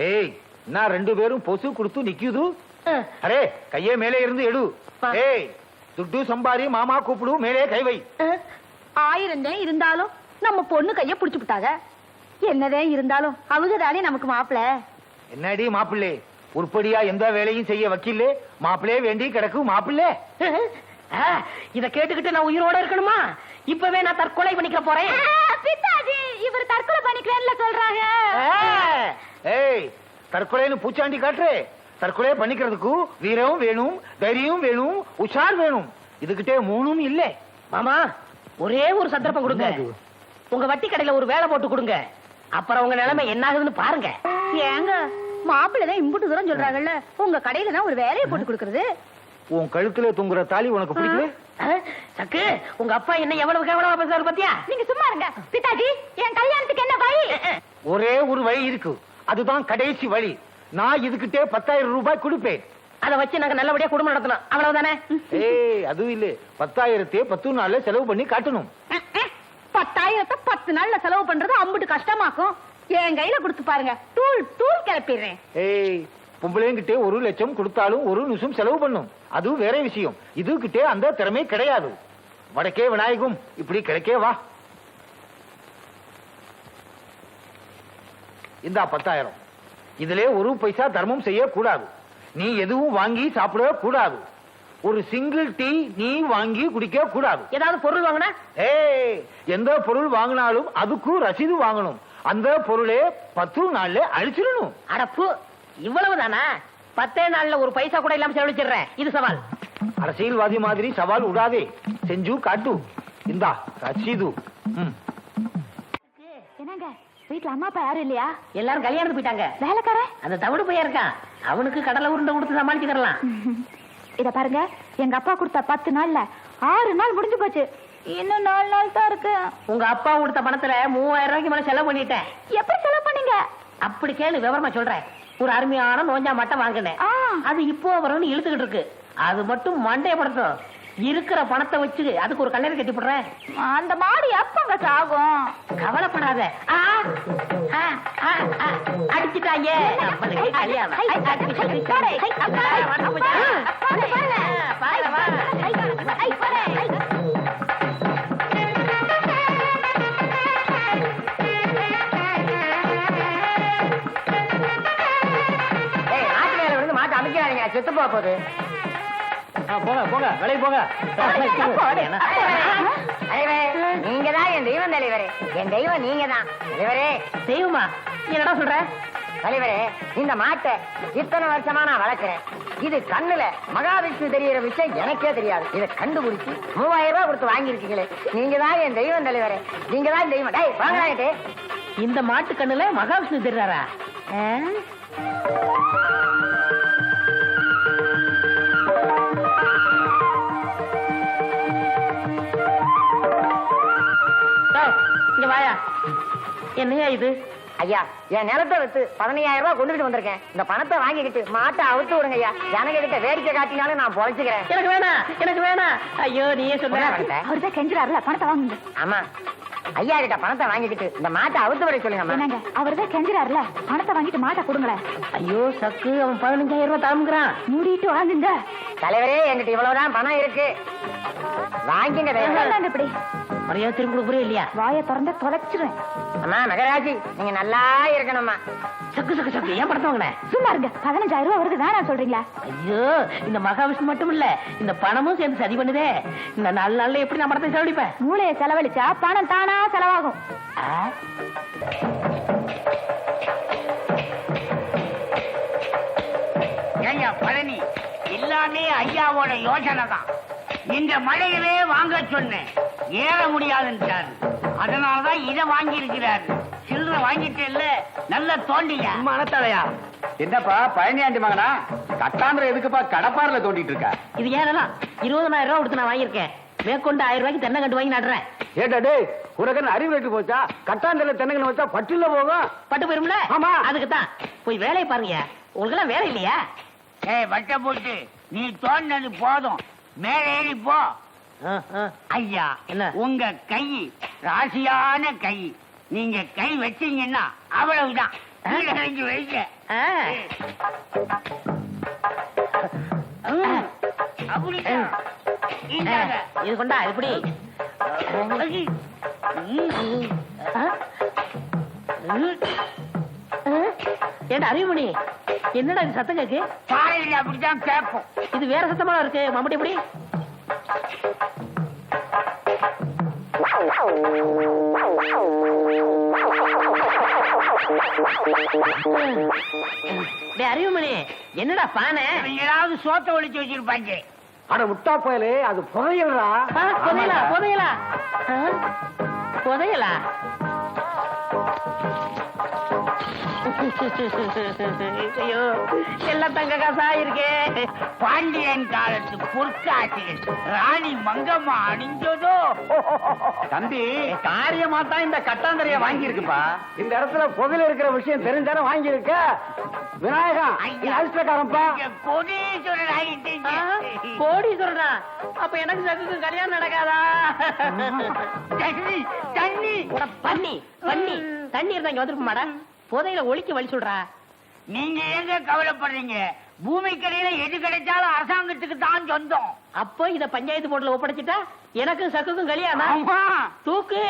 ஏய், நான் 2 பேரும் பொசு கொடுத்து நிக்குது. அரே, கையே மேலே இருந்து எடு. ஏய், துட்டு சம்பாரி மாமா கூப்பிடு, மேலே கை வை. 1000 இருந்தாலும் நம்ம பொண்ணு கைய புடிச்சு விட்டாங்க. என்னதே இருந்தாலும் அவங்க தானே நமக்கு மாப்பிள. என்னடி மாப்பிள்ளை, உருப்படியா எந்த வேலையும் செய்ய வக்கீல்லே, மாப்பிள்ளே வேண்டி கிடக்கு மாப்பிள்ளை. இத கேட்டுக்கிட்டு நான் உயிரோட இருக்கணுமா? இப்பவே நான் தற்கொலை பண்ணிக்க போறேன். பித்தாஜி, இவர் தற்கொலை பண்ணிக்கிறேன்னு சொல்றாங்க. ஏய், தற்கொலைன்னு பூச்சாண்டி காட்டுறே. தற்கொலை பண்ணிக்கிறதுக்கு வீரம் வேணும், தைரியம் வேணும், உஷார் வேணும். இதுகிட்டே 3ம் இல்ல. மாமா, ஒரே ஒரு சந்தர்ப்பம் கொடுங்க. உங்க வட்டி கடையில ஒரு வேலை போட்டு கொடுங்க. அப்புறம் உங்க நிலைமை என்ன ஆகுதுன்னு பாருங்க. ஏங்க, மாப்பிள்ளதான் இம்புட்டு தூரம் சொல்றாங்கல்ல, உங்க கடையில தான் ஒரு வேலையை போட்டு கொடுக்கறது. உன் கழுத்துல தொங்குற தாலி உனக்கு பிடிக்கல? சக்கு, உங்க அப்பா என்ன எவ்வளவு கேவலமா பேசுறாரு பாத்தியா? நீங்க சும்மா இருங்க. பிதாஜி, என் கல்யாணத்துக்கு என்ன வழி? ஒரே ஒரு வழி இருக்கு, அதுதான் கடைசி வழி. நான் இதுகிட்டே 10,000 ரூபாய் கொடுப்பேன். அதை வச்சு நாங்க நல்லபடியா குடும்பம் நடத்தணும், அவ்வளவுதானே? ஏய், அது இல்ல, 10,000 10 நாள்ல செலவு பண்ணி காட்டணும். 10,000 10 நாள்ல செலவு பண்றது அம்புட்டு கஷ்டமாக்கும். என் கையில கொடுத்து பாருங்க, தூள் தூள் கிளப்பிடுறேன். ஏய், பொம்பளைங்கிட்டே 1 லட்சம் கொடுத்தாலும் 1 நிமிஷம் செலவு பண்ணும். அது வேற விஷயம். இதுகிட்டே அந்த திறமை கிடையாது. வடக்கே விநாயகம், இப்படி கிடைக்கே வா. இந்த 10,000 இதிலே 1 பைசா தர்மம் செய்ய கூடாது. நீ எதுவும் வாங்கி சாப்பிட கூடாது. ஒரு சிங்கிள் டீ நீ வாங்கி குடிக்க கூடாது. ஏதாவது பொருள் வாங்கினா? ஏய், எந்த பொருள் வாங்கினாலும் அதுக்கு ரசீது வாங்கணும். அந்த பொருளே 10 நாள்ல அழிச்சிடணும். அடப்பு, இவ்வளவுதானா? 10 நாள்ல 1 பைசா கூட இல்லாம செலவழிச்சிடுறேன். இது சவால். அரசியல்வாதி மாதிரி சவால் விடாதே, செஞ்சு காட்டு. இந்தா ரசீது. என்னங்க, வீட்டுல அம்மா அப்பா யாரும் இல்லையா? எல்லாரும் கல்யாணத்துக்கு போயிட்டாங்க. வேலைக்காரன் அந்த தவிடு பையன் இருக்கான், அவனுக்கு கடலை உருண்டை கொடுத்து சமாளிச்சுக்கலாம். இத பாருங்க, எங்க அப்பா கொடுத்த 10 நாள்ல 6 நாள் முடிஞ்சு போச்சு. இன்னும் 4 நாள் தான் இருக்கு. உங்க அப்பா கொடுத்த பணத்துல 3000 ரூபாய்க்கு மேல செலவு பண்ணிட்டேன். எப்படி செலவு பண்ணீங்க? அப்படி கேளு, விவரமா சொல்றேன். ஒரு அருமையான நோஞ்சா மட்டை வாங்கினேன். அது இப்போ வரும்னு இழுத்துக்கிட்டு இருக்கு. அது மட்டும் மண்டையப்படுத்தும். இருக்கிற பணத்தை வச்சு அதுக்கு ஒரு கல்யாணம் கட்டி போடுறேன். அந்த மாடி எப்பங்க சாகும்? கவலைப்படாத. அடிச்சுட்டாங்க. நம்மளுக்கு கல்யாணம். மாட்டு அமைக்கிறாங்க, செத்து போகுது. போங்க போங்க, வேலைக்கு போங்க. நீங்க தான் என் தெய்வம் தலைவரே. என் தெய்வம் நீங்க தான் தலைவரே. தெய்வமா? என்னடா சொல்ற? தலைவரே, இந்த மாட்டை இத்தனை வருஷமா நான் வளர்க்கிறேன். இது கண்ணுல மகாவிஷ்ணு தெரியற விஷயம் எனக்கே தெரியாது. இதை கண்டுபிடிச்சு 3000 ரூபாய் கொடுத்து வாங்கிருக்கீங்களே. நீங்க தான் என் தெய்வம் தலைவரே. நீங்க தான் தெய்வம். டேய் வாங்கடா. இந்த மாட்டு கண்ணுல மகாவிஷ்ணு தெரியாரா? இங்க வாயா. என்னையா இது? ஐயா, என் நிலத்தை வித்து 15,000 ரூபாய் கொண்டுகிட்டு வந்திருக்கேன். இந்த பணத்தை வாங்கிக்கிட்டு மாட்டை அவுத்து விடுங்க ஐயா. ஜனங்க கிட்ட வேடிக்கை காட்டினாலும் நான் பொழைச்சுக்கிறேன். எனக்கு வேணாம், எனக்கு வேணாம். ஐயோ, நீயே சொல்ற. அவர்தான் கெஞ்சுறாருல, பணத்தை வாங்குங்க. ஆமா, ஐயா கிட்ட பணத்தை வாங்கிக்கிட்டு இந்த மாட்டை அவுத்து வர சொல்லுங்க. என்னங்க, அவர்தான் கெஞ்சுறாருல, பணத்தை வாங்கிட்டு மாட்டை கொடுங்களேன். ஐயோ சக்கு, அவன் 15,000 ரூபாய் தாமுங்கிறான். மூடிட்டு வாங்குங்க. தலைவரே, என்கிட்ட இவ்வளவுதான் பணம் இருக்கு, வாங்கிங்க. இப்படி மரியாதை திரும்ப கொடுக்குறே இல்லையா? வாயை திறந்த தொலைச்சிருவேன். அம்மா மகராஜி, நீங்க நல்லா இருக்கணும்மா. சக்கு சக்கு சக்கு, ஏன் பணத்தை வாங்கின? சும்மா இருங்க. 15,000 ரூபாய் வருது, வேணாம் சொல்றீங்களா? ஐயோ, இந்த மகாவிஷ்ணு மட்டும் இல்ல, இந்த பணமும் சேர்ந்து சரி பண்ணுதே. இந்த 4 நாள்ல எப்படி நான் பணத்தை செலவழிப்பேன்? மூளையை செலவழிச்சா பணம் தானா செலவாகும். எல்லாமே ஐயாவோட யோசனை தான். இந்த மலையவே வாங்க சொன்னேன், ஏற முடியாதுன்றாரு. அதனாலதான் இதை வாங்கி இருக்கிறாரு. சில்லற வாங்கிட்டு இல்ல, நல்ல தோண்டிங்க. மனத்தலையா என்னப்பா பழனியாண்டி மகனா? கட்டாந்திர எதுக்குப்பா கடப்பாரில தோண்டிட்டு இருக்க? இது ஏறலாம் 20,000 ரூபாய் கொடுத்து நான் வாங்கியிருக்கேன். மேற்கொண்டு 1000 ரூபாய்க்கு தென்னை கண்டு வாங்கி நடுறேன். ஏட்டா டேய், உனக்கு அறிவு ரேட்டு போச்சா? கட்டாந்தல தென்னங்கன்னு வச்சா பட்டுல போகும். பட்டு போயிரும்ல? ஆமா. அதுக்கு தான் போய் வேலையை பாருங்க. உங்களுக்கு எல்லாம் வேலை இல்லையா? ஏய் வட்ட போட்டு நீ தோண்டது போதும், மேல ஏறி போ. ஐயா என்ன உங்க கை ராசியான கை. நீங்க கை வச்சீங்கன்னா அவ்வளவுதான். வைங்க. அப்படிதான். இது கொண்டா எப்படி? ஏண்டா அறிவுமணி, என்னடா இது சத்தம் கேக்கு? பாறையில் அப்படிதான் கேட்போம். இது வேற சத்தமா இருக்கு. மம்பட்டி எப்படி? அறிவுமணி என்னடா பானை? ஏதாவது சோத்த ஒழிச்சு வச்சிருப்பாங்க. அட முட்டா போயலே, அது புதையலா? புதையலா? புதையலா? புதையலா? ஐயோ, எல்லாம் தங்க காசா இருக்கே. பாண்டியன் காலத்து பொற்காட்சிகள் ராணி மங்கம்மா அணிஞ்சதோ. தம்பி காரியமா தான் இந்த கட்டாந்தரைய வாங்கி இருக்குப்பா. இந்த இடத்துல புதையில இருக்கிற விஷயம் தெரிஞ்சானே வாங்கி இருக்க. விநாயகா அதிர்ஷ்டக்காரன்ப்பா. கோடீஸ்வரன் ஆகிட்டீங்க. கோடீஸ்வரனா? அப்ப எனக்கு சகுக்கு கல்யாணம் நடக்காதா? தண்ணி தண்ணி பண்ணி பண்ணி தண்ணி இருந்தா இங்க வந்துருப்ப மாடா. புதையில ஒழிக்க வழி சொல்றா. நீங்க எங்க கவலைப்படுறீங்க? பூமி கடையில எது கிடைச்சாலும் அரசாங்கத்துக்கு தான் சொந்தம். அப்போ இத பஞ்சாயத்து போர்டுல ஒப்படைச்சிட்டா எனக்கும் சக்குக்கும் கல்யாணம். தூக்கு.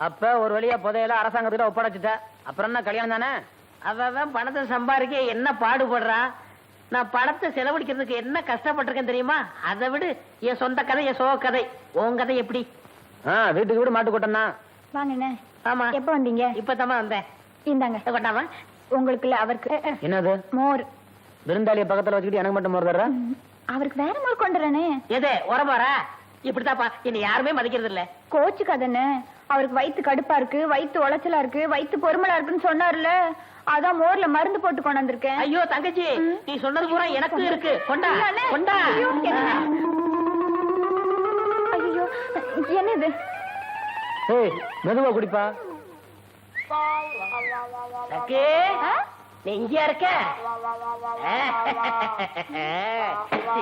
அப்ப ஒரு வழியா புதையல அரசாங்கத்திட்ட ஒப்படைச்சிட்ட. அப்புறம் என்ன கல்யாணம் தானே? அவன் பணத்தை சம்பாதிக்க என்ன பாடுபடுறான். நான் பணத்தை செலவழிக்கிறதுக்கு என்ன கஷ்டப்பட்டிருக்கேன் தெரியுமா? அதை விடு. என் சொந்த கதை, என் சோக கதை. உன் கதை எப்படி? வீட்டுக்கு விட மாட்டு கொட்டனா? வாங்க. ஆமா. எப்ப வந்தீங்க? இப்பதாமா வந்தேன். இந்தாங்க கொட்டாமா. உங்களுக்கு இல்ல, அவருக்கு. என்னது? மோர். விருந்தாளிய பக்கத்துல வச்சுக்கிட்டு எனக்கு மட்டும் மோர் தர்ற? அவருக்கு வேற மோர் கொண்டுறனே. எது உரமாரா? இப்படித்தாப்பா என்ன யாருமே மதிக்கிறது இல்ல. கோச்சுக்காதன்னு. அவருக்கு வயித்து கடுப்பா இருக்கு, வயித்து உளைச்சலா இருக்கு, வயித்து பொறுமலா இருக்குன்னு சொன்னார்ல, அதான் மோர்ல மருந்து போட்டு கொண்டு வந்திருக்கேன். ஐயோ தங்கச்சி, நீ சொன்னது பூரா எனக்கு இருக்கு. கொண்டா கொண்டா. ஐயோ என்ன இது? மெதுவா குடிப்பா. நீ இங்க இருக்க?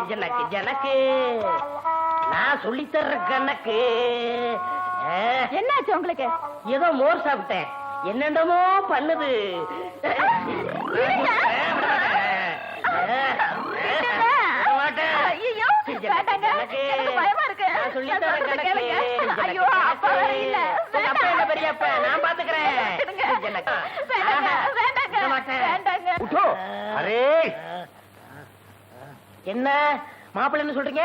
ஜனக்கு ஜனக்கு நான் சொல்லி தர்ற கணக்கு. என்னாச்சு உங்களுக்கு? ஏதோ மோர் சாப்பிட்டேன், என்னென்னமோ பண்ணுது. என்ன மாப்பிள்ளை சொல்றீங்க?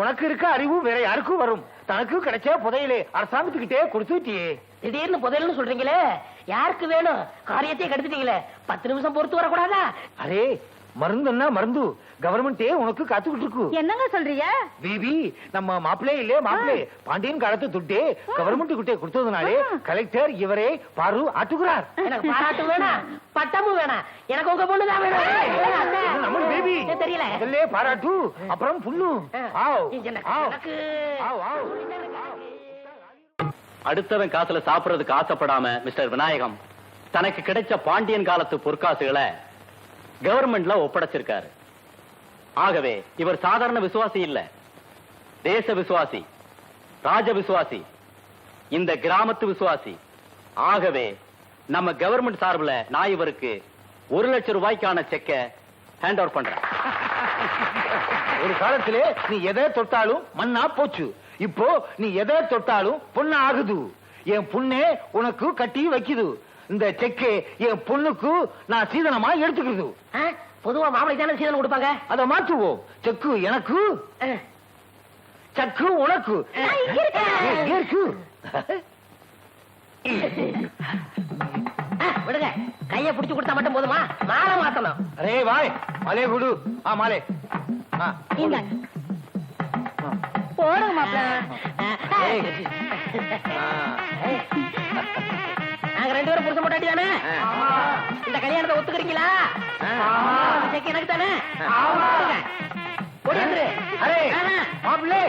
உனக்கு இருக்க அறிவு வேற யாருக்கும் வரும். தனக்கு கிடைச்ச புதையிலே அரசாங்கத்துக்கிட்டே கொடுத்துட்டியே. திடீர்னு புதையல்னு சொல்றீங்களே, யாருக்கு வேணும்? காரியத்தையே கெடுத்துட்டீங்களே. 10 நிமிஷம் பொறுத்து வரக்கூடாதா? அரே மருந்துன்னா மருந்து கவர்மெண்டே உனக்கு காத்துக்கிட்டு இருக்கு. என்னங்க சொல்றீங்க? பிபி நம்ம மாப்பிளே இல்லே மாப்பிளே பாண்டியன் காலத்து துட்டே கவர்மெண்ட் கிட்டே கொடுத்ததுனாலே கலெக்டர் இவரே பாரு ஆட்டுகிறார். எனக்கு பாராட்டு வேணாம், பட்டமும் வேணாம். எனக்கு உங்க பொண்ணுதான் வேணும். நம்ம பேபி தெரியல. இதல்லே பாராட்டு அப்புறம் புண்ணு. அடுத்தவன் காசுல சாப்பிடுறதுக்கு ஆசைப்படாம மிஸ்டர் விநாயகம் தனக்கு கிடைச்ச பாண்டியன் காலத்து பொற்காசுகளை கவர்மெண்ட்ல ஒப்படைச்சிருக்காரு. ஆகவே இவர் சாதாரண விசுவாசி இல்ல, தேச விசுவாசி, ராஜ விசுவாசி, இந்த கிராமத்து விசுவாசி. ஆகவே நம்ம கவர்மெண்ட் சார்பில் நான் இவருக்கு 1 லட்சம் ரூபாய்க்கான செக்கை ஹேண்ட் ஓவர் பண்றேன். ஒரு காலத்திலே நீ எதை தொட்டாலும் மண்ணா போச்சு. இப்போ நீ எதை தொட்டாலும் பொண்ணா ஆகுது. என் பொண்ணே உனக்கு கட்டி வைக்குது. இந்த செக்கே என் பொண்ணுக்கு நான் சீதனமா எடுத்துக்கிறது. பொதுவா மாப்பிளை தானே சீதனம் கொடுப்பாங்க. அதை மாற்றுவோம். செக்கு எனக்கு, சக்கு உனக்கு. இருக்கு. விடுங்க, கைய புடிச்சு கொடுத்தா மட்டும் போதுமா? மாலை மாத்தணும். அரே வாய், மாலே குடு. மாலே போடுங்க மாப்பிள. நாங்க 2 பேரும் புருஷ போட்டாட்டி தானே இந்த கல்யாணத்தை ஒத்துக்கிறீங்களா? செக் எனக்கு தானே? அரே மாப்பிள்ளை,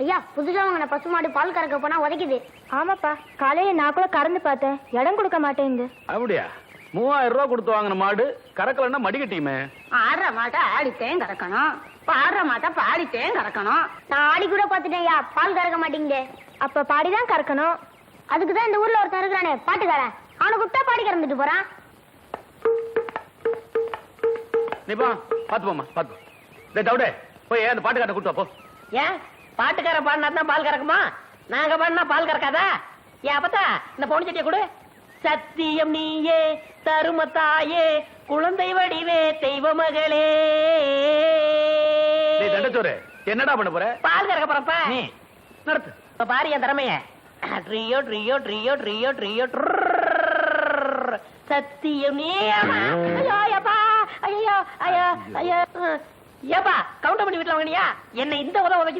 ஐயா, புதுசா வாங்கின பசுமாடு பால் கறக்க போனா உதைக்குது. ஆமாப்பா, காலையில நான் கூட கறந்து பார்த்தேன், இடம் கொடுக்க மாட்டேங்குது. அப்படியா? 3000 ரூபாய் கொடுத்து வாங்கின மாடு கறக்கலன்னா மடிக்கட்டியுமே. ஆடுற மாட்டை ஆடித்தேன் கறக்கணும், பாடுற மாட்டை பாடித்தேன் கறக்கணும். நான் ஆடி கூட பார்த்துட்டேன் ஐயா, பால் கறக்க மாட்டேங்குது. அப்ப பாடிதான் கறக்கணும். அதுக்குதான் இந்த ஊர்ல ஒருத்தன் இருக்கிறானே பாட்டுக்காரன், அவனை கூப்பிட்டா பாடி கறந்துட்டு போறான். நீ போ, பாத்து போமா, பாத்து. டேய் தவுடே, போய் அந்த பாட்டுக்காரனை கூட்டு வா போ. ஏன் பாட்டுக்கார பாடினா தான் பால் கறக்குமா? நாங்க பாடினா பால் கறக்காதா? ஏன் அப்பத்தா இந்த பவுன் சட்டியை கொடு. சத்தியம் நீயே தருமத்தாயே குழந்தை வடிவே தெய்வ மகளே. டேய் தண்டச்சோறு, என்னடா பண்ண போற? பால் கறக்க போறப்ப நீ நடத்து. இப்ப பாரு என் திறமைய. ட்ரியோ ட்ரியோ ட்ரியோ ட்ரியோ ட்ரியோ சத்தியம் நீ. ஐயோ அப்பா, ஐயோ ஐயோ ஐயோ. ஏப்பா கவுண்டர் பண்ணி வீட்டுல வாங்கினியா? என்ன இந்த உதவி